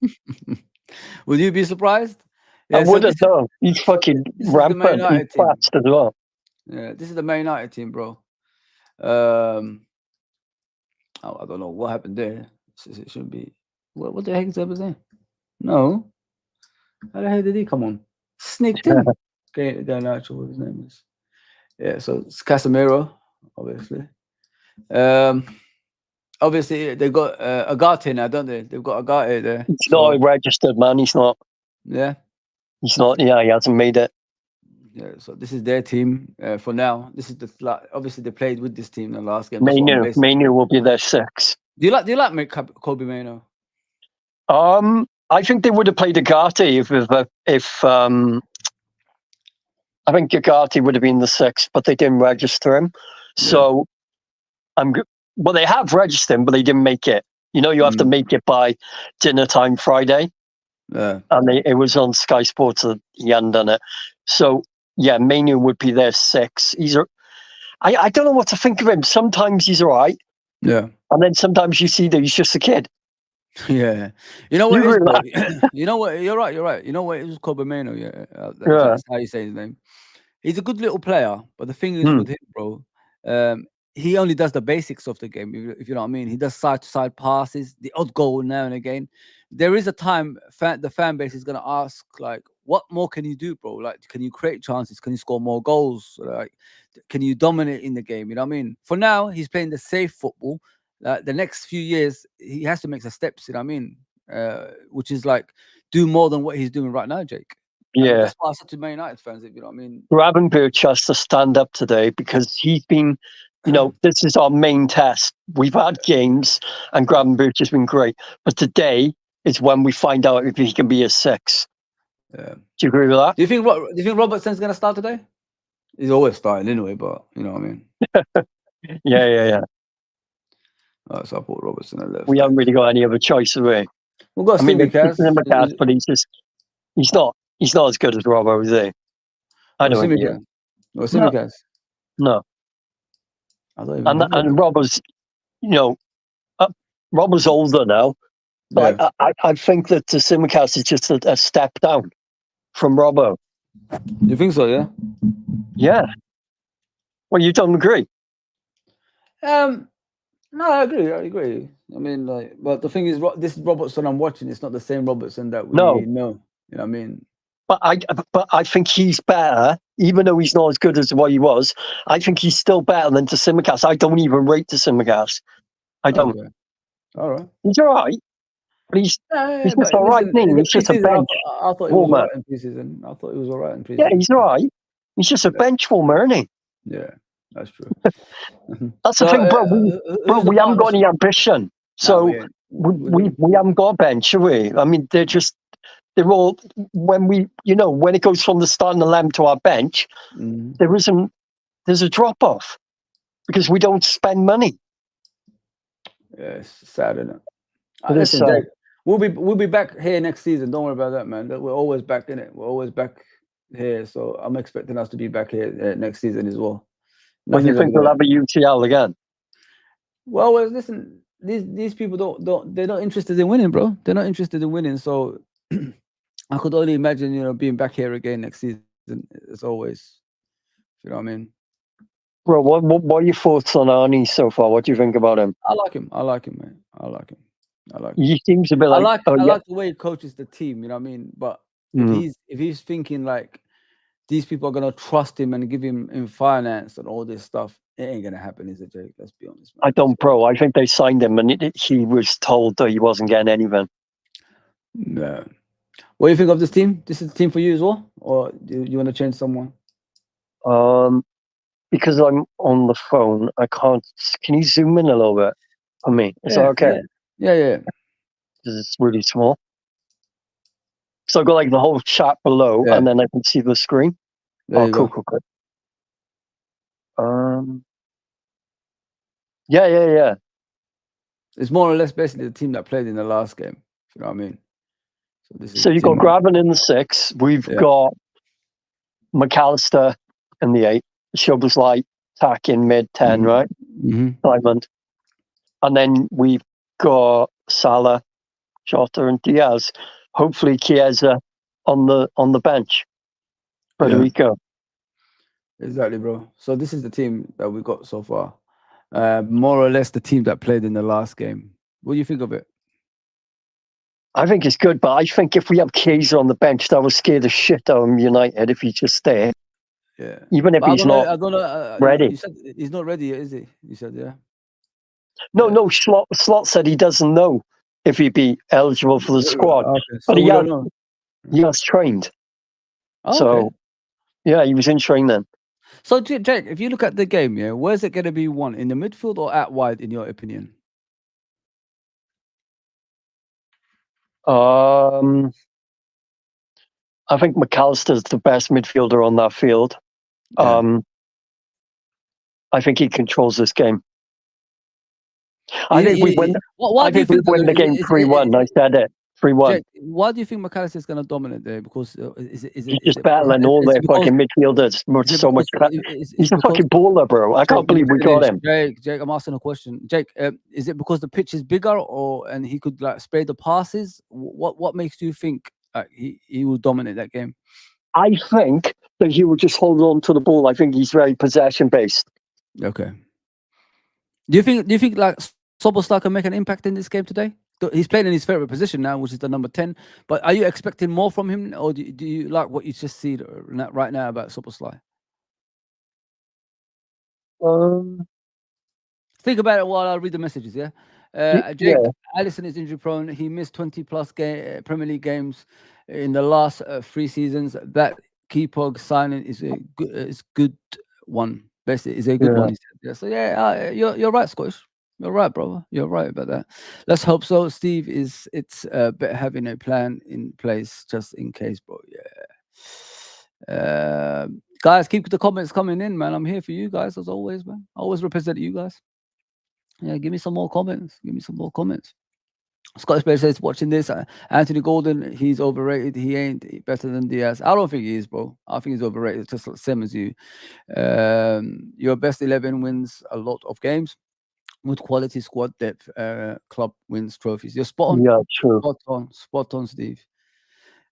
Would you be surprised? Yeah, I would have done. He's fucking rampant. He's fast as well. Yeah, this is the Man United team, bro. I don't know what happened there. It should be. What the heck is that saying? No. How the hell did he come on? Sneaked in. Okay, don't know actually what his name is. Yeah, so it's Casemiro, obviously. Obviously they got Agate now, don't they? They've got Agate there. He's not registered, man. He's not. Yeah. He's not. Yeah, he hasn't made it. Yeah, so this is their team for now. This is obviously they played with this team in the last game. Mainu will be their 6. Do you like Kobe Maino? I think they would have played Agate if I think Agate would have been the 6th, but they didn't register him. So Well, they have registered him, but they didn't make it. You have to make it by dinner time Friday. Yeah. And it was on Sky Sports that he hadn't done it. So, yeah, Manu would be their 6. I don't know what to think of him. Sometimes he's all right. Yeah. And then sometimes you see that he's just a kid. Yeah. You know what You it is, bro? realise- You know what? You're right. You know what? It was called Bameno, yeah. Yeah. That's how you say his name. He's a good little player, but the thing is with him, bro, he only does the basics of the game, if you know what I mean. He does side-to-side passes, the odd goal now and again. There is a time the fan base is going to ask, like, what more can you do, bro? Like, can you create chances? Can you score more goals? Like, can you dominate in the game? You know what I mean? For now, he's playing the safe football. The next few years, he has to make the steps, you know what I mean? Which is like, do more than what he's doing right now, Jake. Yeah. That's why I said to Man United fans, if you know what I mean. Gravenberch has to stand up today because he's been, this is our main test. We've had games and Gravenberch has been great. But today is when we find out if he can be a 6. Yeah. Do you agree with that? Do you think Robertson's going to start today? He's always starting anyway, but you know what I mean. Yeah. So I put Robertson at left. We haven't really got any other choice, have we? We've got Simicast, Simicast. but he's not as good as Robbo, is he? I don't think Or Simicast. No. I don't even and Robbo's, Robbo's older now. But yeah. I think that the Simicast is just a step down from Robbo. You think so, yeah? Yeah. Well, you don't agree? No, I agree. I mean, like, but the thing is, this Robertson I'm watching, it's not the same Robertson that we know. You know what I mean? But I think he's better, even though he's not as good as what he was. I think he's still better than Simicast. I don't even rate Simicast. I don't. Okay. All right. He's all right. But he's just all right. He's just a bench. I thought he was all right in preseason. I thought he was all right in preseason. Yeah, he's all right. He's just a bench warmer, isn't he? Yeah, that's true. That's the thing, bro. We haven't got any ambition. So we haven't got a bench, have we? I mean, they're all, when it goes from the starting 11 to our bench, there's a drop off because we don't spend money. Yeah, it's sad, isn't it? Listen, Jake, we'll be back here next season. Don't worry about that, man. We're always back in it. We're always back here. So I'm expecting us to be back here next season as well. When you think we'll have a UCL again? Well, listen, these people they're not interested in winning, bro. They're not interested in winning. So I could only imagine, being back here again next season as always. You know what I mean? Bro, what are your thoughts on Arne so far? What do you think about him? I like him, man. I like him. He seems a bit like... I like the way he coaches the team, you know what I mean? But if he's thinking like these people are going to trust him and give him in finance and all this stuff, it ain't going to happen, is it, Jake? Let's be honest, man. I don't, bro. I think they signed him and he was told that he wasn't getting anything. No. What do you think of this team? This is the team for you as well? Or do you want to change someone? Because I'm on the phone, I can't... Can you zoom in a little bit for me? Is that okay? Yeah. Because it's really small. So I've got like the whole chat below and then I can see the screen. Cool. Yeah. It's more or less basically the team that played in the last game. You know what I mean? So you've got Graven in the 6. We've got McAllister in the 8. Szoboszlai tack in mid 10, right? Diamond. And then we've got Salah, Jota, and Diaz. Hopefully Chiesa on the bench. Federico. Exactly, bro. So this is the team that we've got so far. More or less the team that played in the last game. What do you think of it? I think it's good, but I think if we have Chiesa on the bench, that will scare the shit out of United if he's just there. Yeah. Even if he's not ready. You said he's not ready yet, is he? You said, yeah. No, Slot said he doesn't know if he'd be eligible for the squad. Okay. So he has trained. Oh, so, okay. Yeah, he was in training. So, Jake, if you look at the game, where's it going to be won? In the midfield or out wide, in your opinion? I think McAllister's the best midfielder on that field. I think he controls this game. I think we win. What I do you think we think? win the game 3-1. I said it 3-1. Jake, why do you think McAllister is going to dominate there? Because He's just battling all their fucking midfielders. So much. He's a fucking baller, bro. I can't believe we got him. Jake, I'm asking a question. Jake, is it because the pitch is bigger, and he could like spray the passes? What makes you think he will dominate that game? I think that he will just hold on to the ball. I think he's very possession based. Okay. Do you think like Szoboszlai can make an impact in this game today? He's playing in his favorite position now, which is the number 10. But are you expecting more from him, or do you like what you just see right now about Szoboszlai? Think about it while I read the messages. Yeah, Jake, Alisson is injury prone. He missed 20 plus Premier League games in the last 3 seasons. That Keepog signing is a good one. Basically, is a good one. He said. Yeah, so yeah, you're right, Scottish. You're right, brother. You're right about that. Let's hope so. Steve, it's better having a plan in place just in case, bro. Yeah. Guys, keep the comments coming in, man. I'm here for you guys as always, man. I always represent you guys. Yeah, give me some more comments. Scottish player says, watching this, Anthony Gordon, he's overrated. He ain't better than Diaz. I don't think he is, bro. I think he's overrated, just the same as you. Your best 11 wins a lot of games. With quality squad depth, club wins trophies. You're spot on. Yeah, true. Spot on, Steve.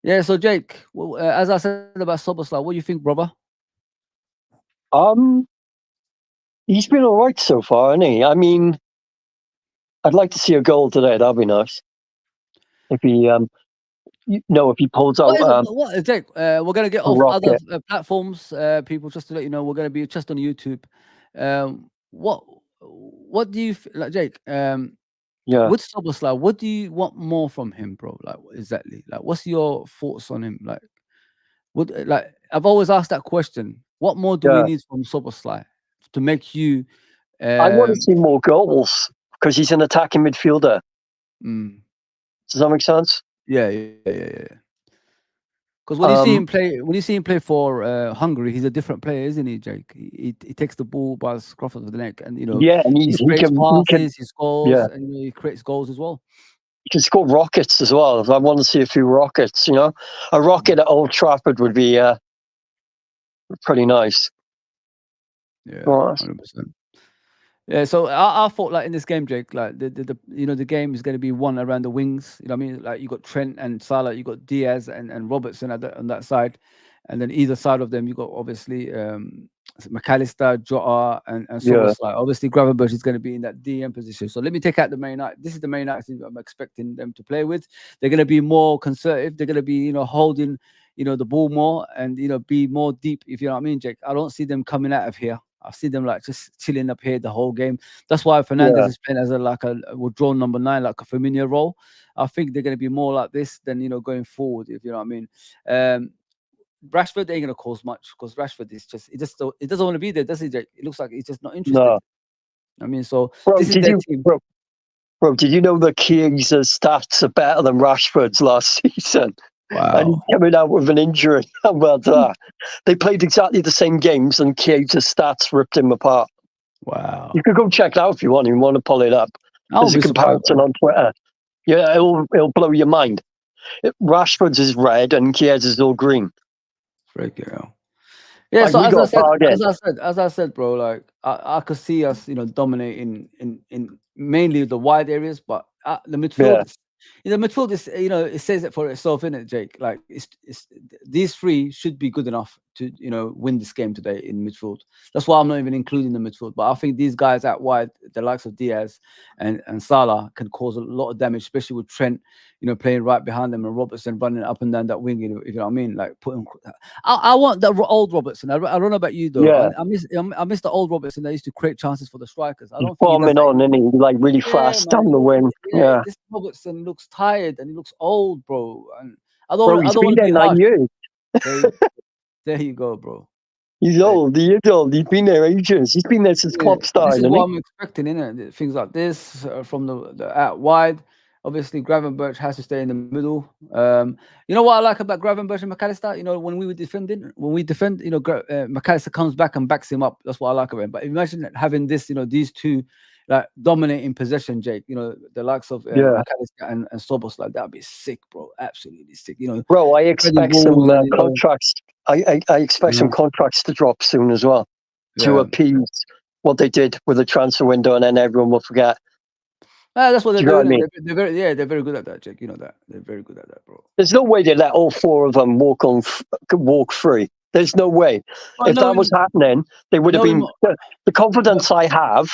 Yeah, so Jake, well, as I said about Szoboszlai, what do you think, brother? He's been all right so far, hasn't he? I mean, I'd like to see a goal today. That'd be nice. If he, if he pulls out. Jake, we're gonna get off other platforms, people. Just to let you know, we're gonna be just on YouTube. What do you like, Jake? With Szoboszlai, what do you want more from him, bro? Like exactly, like what's your thoughts on him? Like, I've always asked that question. What more do we need from Szoboszlai to make you? I want to see more goals because he's an attacking midfielder. Does that make sense? Yeah. Because when you see him play for Hungary, he's a different player, isn't he, Jake? He takes the ball by the scruff of the neck, and and he scores, and he creates goals as well. He can score rockets as well. I want to see a few rockets. A rocket at Old Trafford would be pretty nice. Yeah, 100%. Yeah, so I thought like in this game, Jake, like the game is going to be won around the wings. You know what I mean? Like you got Trent and Salah, you got Diaz and Robertson on that side, and then either side of them you got obviously McAllister, Jota, and Szoboszlai. Obviously, Gravenberch is going to be in that DM position. So let me take out the main night. This is the main night I'm expecting them to play with. They're going to be more conservative. They're going to be holding the ball more and be more deep. If you know what I mean, Jake. I don't see them coming out of here. I see them like just chilling up here the whole game. That's why Fernandes is playing as a withdrawn number 9, like a Firmino role. I think they're going to be more like this than going forward. If you know what I mean. Rashford ain't going to cause much because Rashford is it doesn't want to be there, does he, Jake? It looks like he's just not interested. No. I mean, so this is their team. Bro, did you know that Chiesa's stats are better than Rashford's last season? Wow. And he's coming out with an injury. How about that? They played exactly the same games and Chiesa's stats ripped him apart. Wow. You could go check it out if you want. You want to pull it up. There's a comparison on Twitter. Yeah, it'll blow your mind. Rashford's is red and Chiesa's is all green. Freaking hell. Yeah, so as I said, bro, like I could see us, dominating in mainly the wide areas, but the midfield, the midfield is, it says it for itself, innit, Jake? Like it's these 3 should be good enough to, win this game today in midfield. That's why I'm not even including the midfield. But I think these guys out wide, the likes of Diaz and Salah, can cause a lot of damage, especially with Trent, playing right behind them and Robertson running up and down that wing. If you know what I mean, like I want the old Robertson. I don't know about you though. Yeah. I miss the old Robertson that used to create chances for the strikers. I don't think bombing on, and he like really fast down the wing. Yeah, this Robertson looks tired and he looks old, bro. And I don't want to be 9 years. There you go, bro. He's old. He is old. He's been there ages. He's been there since Klopp started. This is what I'm expecting, innit? Things like this from the out wide. Obviously, Gravenberch has to stay in the middle. You know what I like about Gravenberch and McAllister? When we defend, McAllister comes back and backs him up. That's what I like about him. But imagine having this, these two like dominating possession, Jake. You know, the likes of Yeah. McAllister and Sobos, like that'd be sick, bro. Absolutely sick. You know, Bro, I spreading expect balls some and you know, contracts. I expect some contracts to drop soon as well to yeah. appease what they did with the transfer window, and then everyone will forget. That's what Do they're you know what I doing. mean? They're very good at that, Jake. You know that they're very good at that, bro. There's no way they let all four of them walk free. There's no way. Oh, If that was happening, they would have been. The confidence I have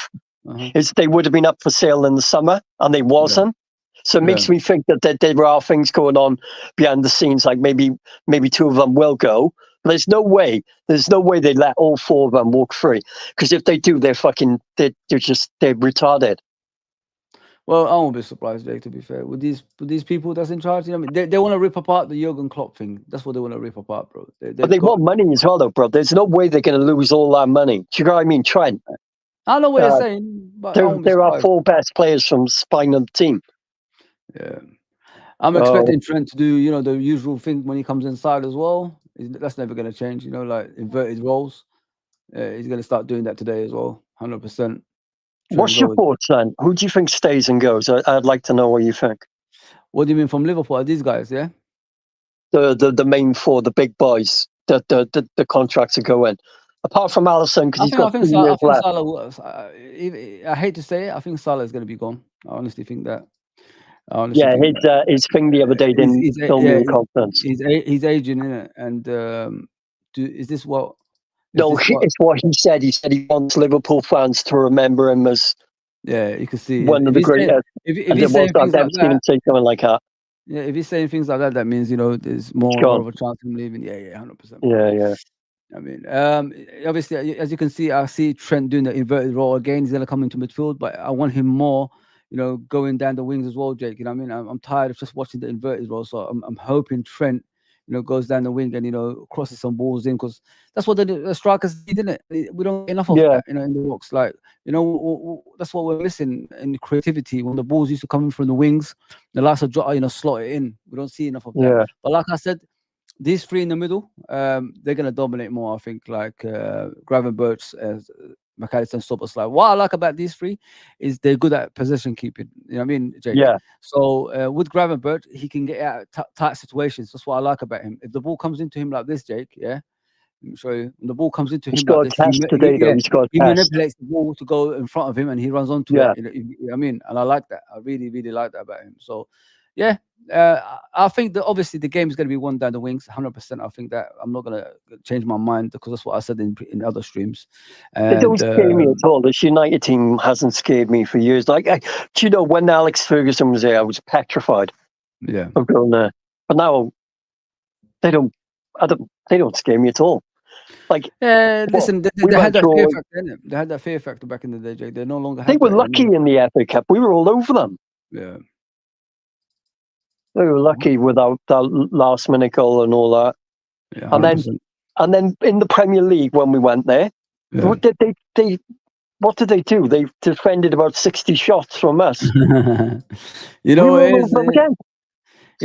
is they would have been up for sale in the summer, and they wasn't. So it makes me think that there are things going on behind the scenes, like maybe two of them will go. But there's no way they let all four of them walk free. Because if they do, they're retarded. Well, I won't be surprised, Jake. To be fair, with these people that's in charge, you know, what I mean, they want to rip apart the Jurgen Klopp thing. That's what they want to rip apart, bro. But they want money as well, though, bro. There's no way they're going to lose all that money. Do you know what I mean, Trent? I know what you're saying, but there are four best players from spine of the team. Yeah, I'm expecting Trent to do, you know, the usual thing when he comes inside as well. That's never going to change, you know, like inverted roles. He's going to start doing that today as well, 100%. What's your thoughts then? Who do you think stays and goes? I'd like to know what you think. What do you mean from Liverpool? Are these guys, yeah? The main four, the big boys, the contracts are going. Apart from Alisson, because he's got 3 years left. Salah, I hate to say it, I think Salah is going to be gone. I honestly think that. His thing the other day didn't fill me with confidence. He's aging, innit? And is this what? It's what he said. He said he wants Liverpool fans to remember him as you can see one of the greatest. If he's saying things like that, say something like that. Yeah, if he's saying things like that, that means, you know, there's more of a chance of him leaving. Yeah, 100%. Yeah. I mean, obviously, as you can see, I see Trent doing the inverted role again. He's gonna come into midfield, but I want him more, you know, going down the wings as well, Jake. You know what I mean? I'm tired of just watching the inverted role, so I'm hoping Trent, you know, goes down the wing and, you know, crosses some balls in, because that's what the strikers need, isn't it? We don't get enough of that, you know, in the box. Like, you know, that's what we're missing in creativity. When the balls used to come in from the wings, the likes of, you know, slot it in. We don't see enough of that. But like I said, these three in the middle, they're gonna dominate more. I think, like Gravenberch, McAllister, and Sobos. Like, what I like about these three is they're good at possession keeping. You know what I mean, Jake? Yeah. So with Gravenberch, he can get out of tight situations. That's what I like about him. If the ball comes into him like this, Jake, let me show you. When the ball comes into him like this, he manipulates the ball to go in front of him, and he runs onto it. You know, I mean, and I like that. I really, really like that about him. So, yeah. I think that obviously the game is going to be won down the wings, 100%. I think that I'm not going to change my mind, because that's what I said in other streams. It don't scare me at all. This United team hasn't scared me for years. Like, do you know, when Alex Ferguson was there, I was petrified. Yeah, of going there. But now they don't scare me at all. Like, listen, they had that fear factor, didn't they? They had that fear factor back in the day, Jake. They no longer have. They were lucky in the FA Cup. We were all over them. Yeah. They were lucky without that last minute goal and all that. Yeah, and then in the Premier League when we went there, what did they do? They defended about 60 shots from us. You know, you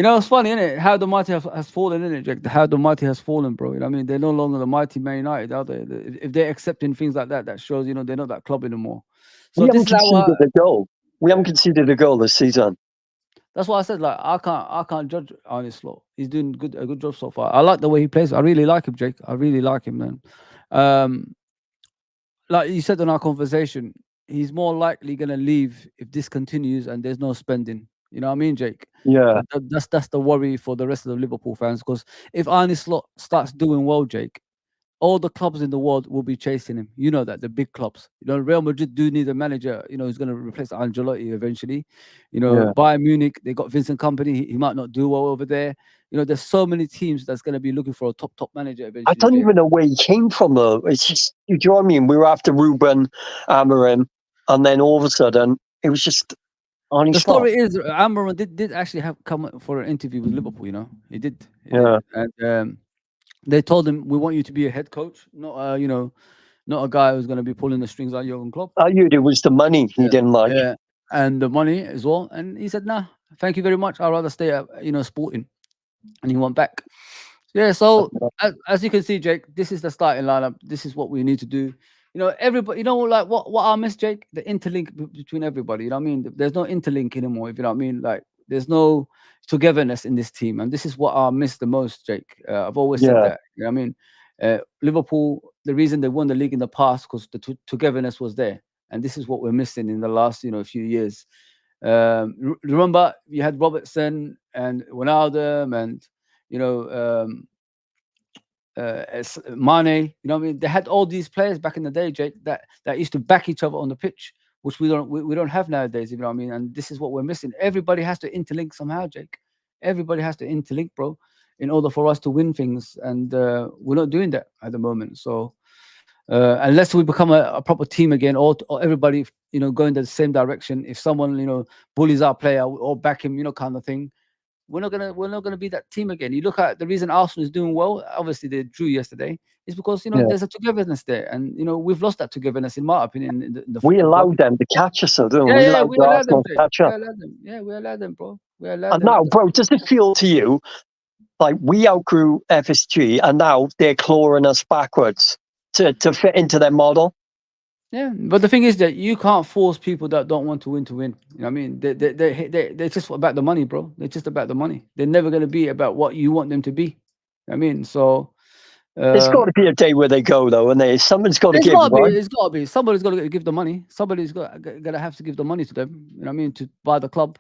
know, it's funny, isn't it? How the mighty has fallen, isn't it, Jack? How the mighty has fallen, bro. You know what I mean? They're no longer the mighty Man United, are they? If they're accepting things like that, that shows, you know, they're not that club anymore. So we haven't conceded a goal. We haven't conceded a goal this season. That's why I said, like, I can't judge Arne Slot. He's doing a good job so far. I like the way he plays. I really like him, Jake. I really like him, man. Like you said in our conversation, he's more likely gonna leave if this continues and there's no spending. You know what I mean, Jake? Yeah. That's the worry for the rest of the Liverpool fans, because if Arne Slot starts doing well, Jake, all the clubs in the world will be chasing him. You know that, the big clubs. You know, Real Madrid do need a manager, you know, who's going to replace Ancelotti eventually. You know, Bayern Munich, they got Vincent Kompany. He might not do well over there. You know, there's so many teams that's going to be looking for a top manager eventually. I don't even know where he came from, though. It's just, do you know what I mean? We were after Ruben Amorim, and then all of a sudden, it was just Arne Slot. The story is, Amorim did actually come for an interview with Liverpool, you know. He did. And they told him, we want you to be a head coach, not you know, not a guy who's going to be pulling the strings like Jurgen Klopp. I knew it was the money he didn't like. Yeah, and the money as well. And he said, nah, thank you very much. I'd rather stay at, you know, Sporting. And he went back. Yeah, so as you can see, Jake, this is the starting lineup. This is what we need to do. everybody. Like what I miss, Jake, the interlink between everybody. You know what I mean? There's no interlink anymore. If you know what I mean, like there's no togetherness in this team, and this is what I miss the most, Jake. I've always said Yeah. that. You know what I mean? Liverpool, the reason they won the league in the past because the togetherness was there, and this is what we're missing in the last few years. Remember, you had Robertson and Wijnaldum and you know Mane. You know what I mean? They had all these players back in the day, Jake, that used to back each other on the pitch, which we don't have nowadays. You know what I mean? And this is what we're missing. Everybody has to interlink somehow, Jake. Everybody has to interlink, bro, in order for us to win things, and we're not doing that at the moment. So unless we become a proper team again, or everybody go in the same direction. If someone bullies our player or back him, kind of thing, we're not gonna be that team again. You look at the reason Arsenal is doing well. Obviously, they drew yesterday. Is because Yeah. there's a togetherness there, and we've lost that togetherness, in my opinion, in the We football club. allowed them to catch us, though, didn't we? Yeah, We yeah, allowed we allowed them, Arsenal to Jake. catch We up. allowed them. Yeah, we allowed them, bro. We allowed And them. now, bro, does it feel to you like we outgrew FSG and now they're clawing us backwards to fit into their model? Yeah, but the thing is that you can't force people that don't want to win to win. You know what I mean? They're just about the money, bro. They're just about the money. They're never going to be about what you want them to be. You know what I mean? So There's got to be a day where they go, though, and someone's got to it's give, got to be. right? It's got to be. Somebody's got to give the money. Somebody's got to have to give the money to them. You know what I mean? To buy the club.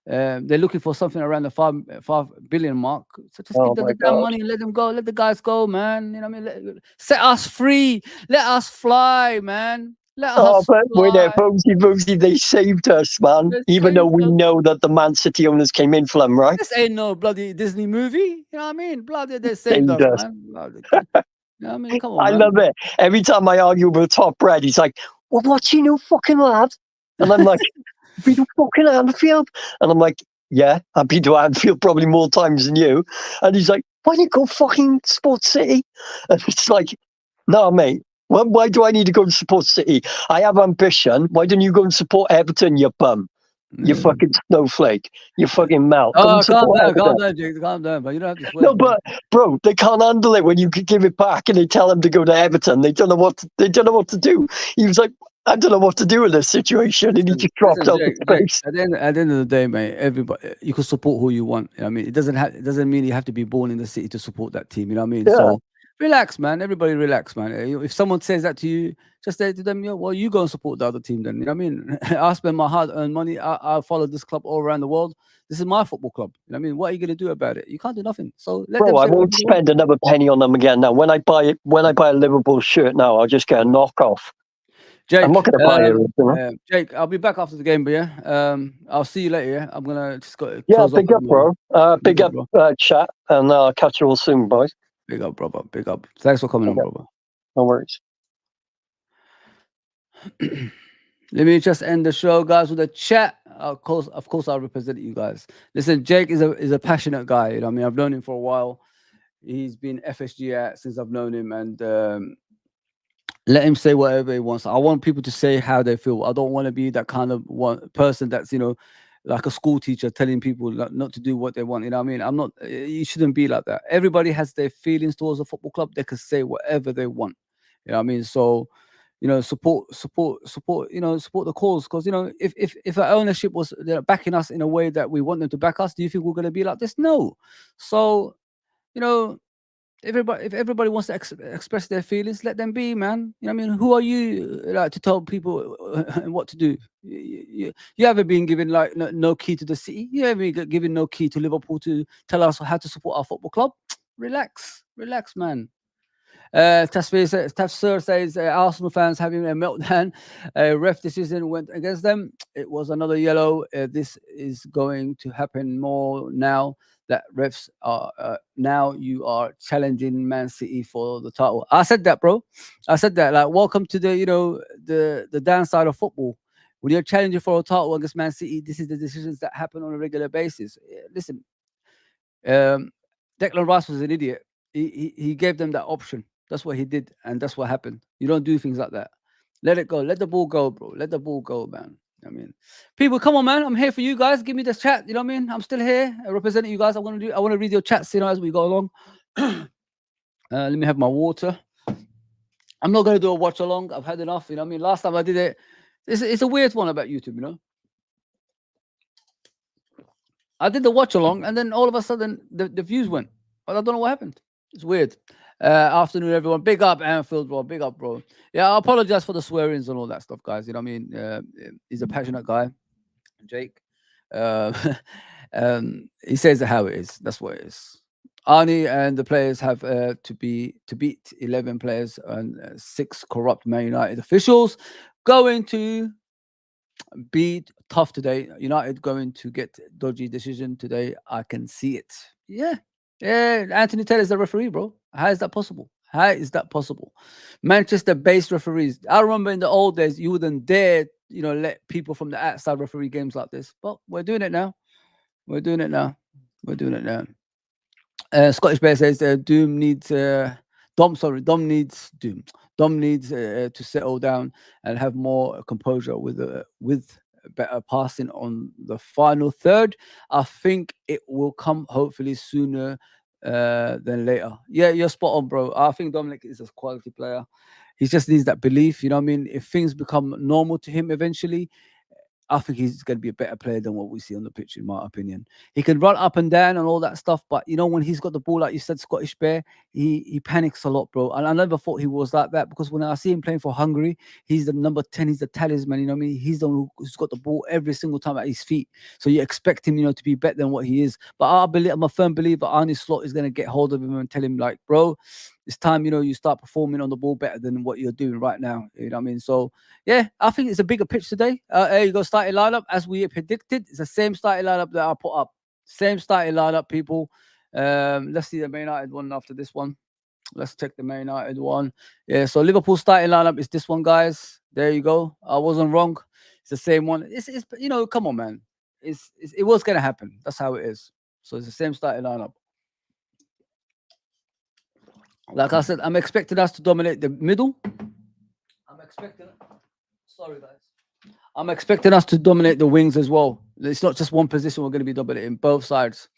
They're looking for something around the 5 billion mark. So just give Oh them my the damn God. money and let them go. Let the guys go, man. You know what I mean? Set us free. Let us fly, man. Let Oh, us but we're there, fly. Bozy, they saved us, man. They Even though saved we us. know that the Man City owners came in for them, right? This ain't no bloody Disney movie. You know what I mean? Bloody, they saved Saved us, us. man. Bloody, you know what I mean? Come on, I man. love it. Every time I argue with Top Red, he's like, "Well, what's you new fucking lad?" And I'm like, "Been to fucking Anfield?" And I'm like, "Yeah, I've been to Anfield probably more times than you." And he's like, "Why don't you go fucking Sports City?" And it's like, "No, mate. Why do I need to go to Sports City? I have ambition. Why don't you go and support Everton, you bum? You Yeah. fucking snowflake. You fucking melt. Go Oh, and support calm Everton." down, Jake. Calm down, but you don't have to swear, No, bro. but bro, they can't handle it when you give it back and they tell him to go to Everton. They don't know what to do. He was like, "I don't know what to do in this situation," and he just dropped Listen, out the Jake. space. At the end of the day, mate, everybody you can support who you want. You know what I mean, it doesn't mean you have to be born in the city to support that team. You know what I mean? Yeah. So relax, man. Everybody relax, man. If someone says that to you, just say to them, well, you go and support the other team then. You know what I mean? I spend my hard-earned money. I follow this club all around the world. This is my football club. You know what I mean? What are you gonna do about it? You can't do nothing. So let them Bro, I say won't whatever they want. spend another penny on them again now. When I buy a Liverpool shirt now, I'll just get a knockoff. I'm not Jake, gonna buy it, you know? Jake, I'll be back after the game, but yeah, I'll see you later. Yeah, I'm gonna just go Yeah, close off big at up, the moment. bro. Big Big up, up, bro. chat, and I'll catch you all soon, boys. Big up, brother. Big up. Thanks for coming on, Okay, brother. no worries. Let me just end the show, guys, with a chat. Of course, I'll represent you guys. Listen, Jake is a passionate guy. You know what I mean? I've known him for a while. He's been FSG at since I've known him, and let him say whatever he wants. I want people to say how they feel. I don't want to be that kind of one person that's like a school teacher telling people not to do what they want. You know what I mean? I'm not. You shouldn't be like that. Everybody has their feelings towards a football club. They can say whatever they want. You know what I mean? So, support, support the cause. Because if our ownership was backing us in a way that we want them to back us, do you think we're going to be like this? No. So, you know. If everybody wants to express their feelings, let them be, man. You know what I mean? Who are you to tell people what to do? You haven't been given no key to the city. You haven't been given no key to Liverpool to tell us how to support our football club. Relax, man. Tafsir says Arsenal fans having a meltdown. Ref decision went against them. It was another yellow. This is going to happen more now that refs are now you are challenging Man City for the title. I said that, bro. I said that. Like, welcome to the downside of football. When you're challenging for a title against Man City, this is the decisions that happen on a regular basis. Listen, Declan Rice was an idiot. He gave them that option. That's what he did, and that's what happened. You don't do things like that. Let it go. Let the ball go, bro. Let the ball go, man. I mean, people, come on, man. I'm here for you guys. Give me this chat. You know what I mean? I'm still here representing you guys. I want to read your chats, as we go along. Let me have my water. I'm not gonna do a watch along. I've had enough. You know what I mean? Last time I did it, it's a weird one about YouTube. You know, I did the watch along, and then all of a sudden the views went. I don't know what happened. It's weird. Afternoon, everyone. Big up Anfield, bro. Big up, bro. Yeah, I apologize for the swearings and all that stuff, guys. You know what I mean? He's a passionate guy, Jake. Uh, he says it how it is. That's what it is. Arnie and the players have to beat 11 players and 6 corrupt Man United officials. Going to be tough today. United going to get dodgy decision today. I can see it. Yeah. Yeah. Anthony Taylor's the referee, bro. How is that possible? How is that possible? Manchester based referees. I remember in the old days, you wouldn't dare, let people from the outside referee games like this. But we're doing it now. We're doing it now. We're doing it now. Scottish Bear says Doom needs Dom. Sorry, Dom needs Doom. Dom needs to settle down and have more composure with better passing on the final third. I think it will come hopefully sooner than later. Yeah, you're spot on, bro. I think Dominic is a quality player. He just needs that belief. You know what I mean? If things become normal to him eventually, I think he's going to be a better player than what we see on the pitch, in my opinion. He can run up and down and all that stuff, but when he's got the ball, like you said, Scottish Bear, he panics a lot, bro. And I never thought he was like that because when I see him playing for Hungary, he's the number 10, he's the talisman. You know what I mean? He's the one who's got the ball every single time at his feet. So you expect him, to be better than what he is. But I'm a firm believer Arne Slot is going to get hold of him and tell him, like, bro, it's time, you start performing on the ball better than what you're doing right now. You know what I mean? So yeah, I think it's a bigger pitch today. There you go, starting lineup as we predicted. It's the same starting lineup that I put up. Same starting lineup, people. Let's see the Man United one after this one. Let's check the Man United one. Yeah, so Liverpool starting lineup is this one, guys. There you go. I wasn't wrong. It's the same one. It's come on, man. It was gonna happen. That's how it is. So it's the same starting lineup. Like I said, I'm expecting us to dominate the middle. I'm expecting. Sorry, guys. I'm expecting us to dominate the wings as well. It's not just one position we're going to be dominating, both sides.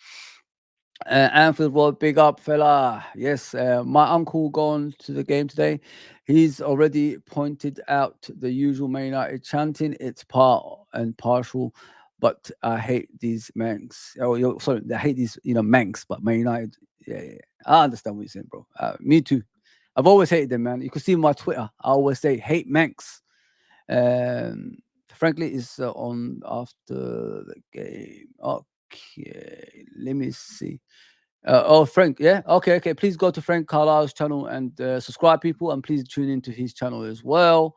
Anfield Road, big up, fella. Yes, my uncle gone to the game today. He's already pointed out the usual Man United chanting. It's part and partial, but I hate these Manx. Oh, sorry, I hate these, Manx, but Man United. Yeah. I understand what you're saying, bro. Me too. I've always hated them, man. You can see my Twitter. I always say hate Manx. Frankly, is on after the game. Okay, let me see. Frank, yeah, okay. Please go to Frank Carlisle's channel and subscribe, people, and please tune into his channel as well.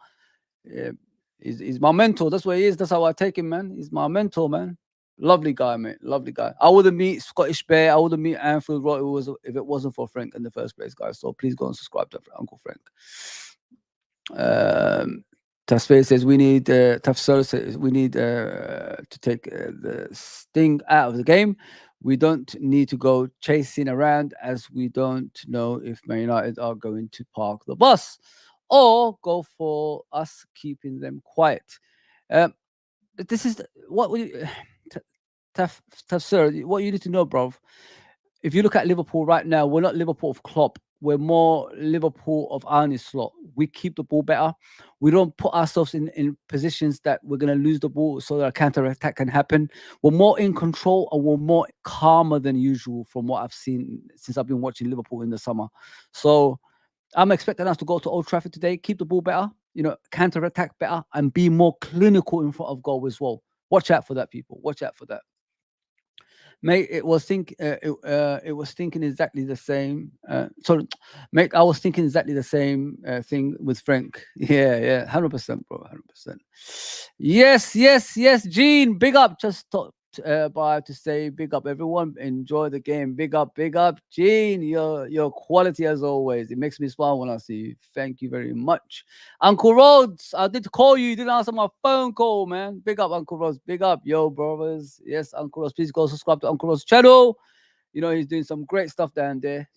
He's my mentor. That's what he is. That's how I take him, man. He's my mentor, man. Lovely guy, mate. Lovely guy. I wouldn't meet Scottish Bear. I wouldn't meet Anfield Road if it wasn't for Frank in the first place, guys. So please go and subscribe to Uncle Frank. Tasfair says we need Tafsir says we need to take the sting out of the game. We don't need to go chasing around as we don't know if Man United are going to park the bus or go for us keeping them quiet. This is what we Tafsir, what you need to know, bro. If you look at Liverpool right now, we're not Liverpool of Klopp. We're more Liverpool of Arne Slot. We keep the ball better. We don't put ourselves in positions that we're going to lose the ball so that a counter-attack can happen. We're more in control and we're more calmer than usual from what I've seen since I've been watching Liverpool in the summer. So I'm expecting us to go to Old Trafford today, keep the ball better, counter-attack better, and be more clinical in front of goal as well. Watch out for that, people. Watch out for that. Mate, it was thinking exactly the same. Sorry, mate, I was thinking exactly the same thing with Frank. Yeah, 100%, bro, 100%. Yes, Gene, big up. Just thought by to say big up, everyone. Enjoy the game. Big up, Gene. Your quality as always. It makes me smile when I see you. Thank you very much, Uncle Rhodes. I did call you. You didn't answer my phone call, man. Big up, Uncle Rhodes. Big up, yo, brothers. Yes, Uncle Rhodes. Please go subscribe to Uncle Rhodes' channel. He's doing some great stuff down there.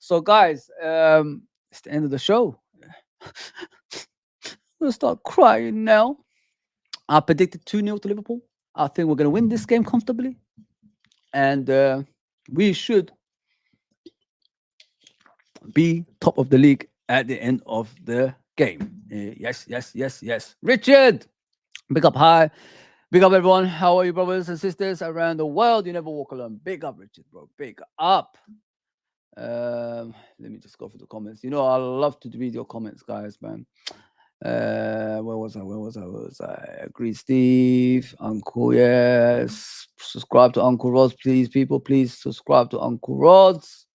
So, guys, it's the end of the show. I'm gonna start crying now. I predicted 2-0 to Liverpool. I think we're gonna win this game comfortably, and we should be top of the league at the end of the game. Yes, yes, yes, yes. Richard, big up high. Big up everyone. How are you, brothers and sisters around the world? You never walk alone. Big up, Richard, bro. Big up. Let me just go through the comments. You know, I love to read your comments, guys, man. Where was I? Where was I? Agree, Steve. Uncle, yes. Subscribe to Uncle Rods, please, people. Please subscribe to Uncle Rods.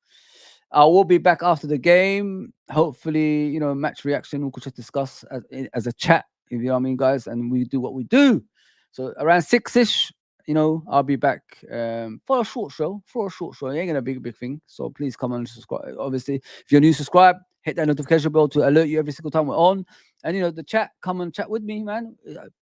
I will be back after the game. Hopefully, you know, match reaction. We could just discuss as a chat, if you know what I mean, guys. And we do what we do. So around 6-ish, you know, I'll be back for a short show. It ain't gonna be a big thing. So please come and subscribe. Obviously, if you're new, subscribe, hit that notification bell to alert you every single time we're on. And you know, the chat, come and chat with me, man.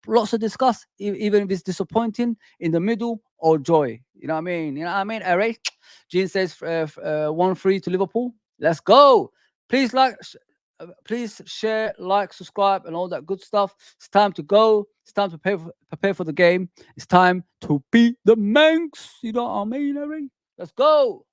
Lots to discuss, even if it's disappointing, in the middle, or joy. You know what I mean? You know what I mean, Erik? Gene says 1-3 to Liverpool. Let's go. Please please share, like, subscribe, and all that good stuff. It's time to go. It's time to prepare for the game. It's time to beat the Manx. You know what I mean, Erik? Let's go.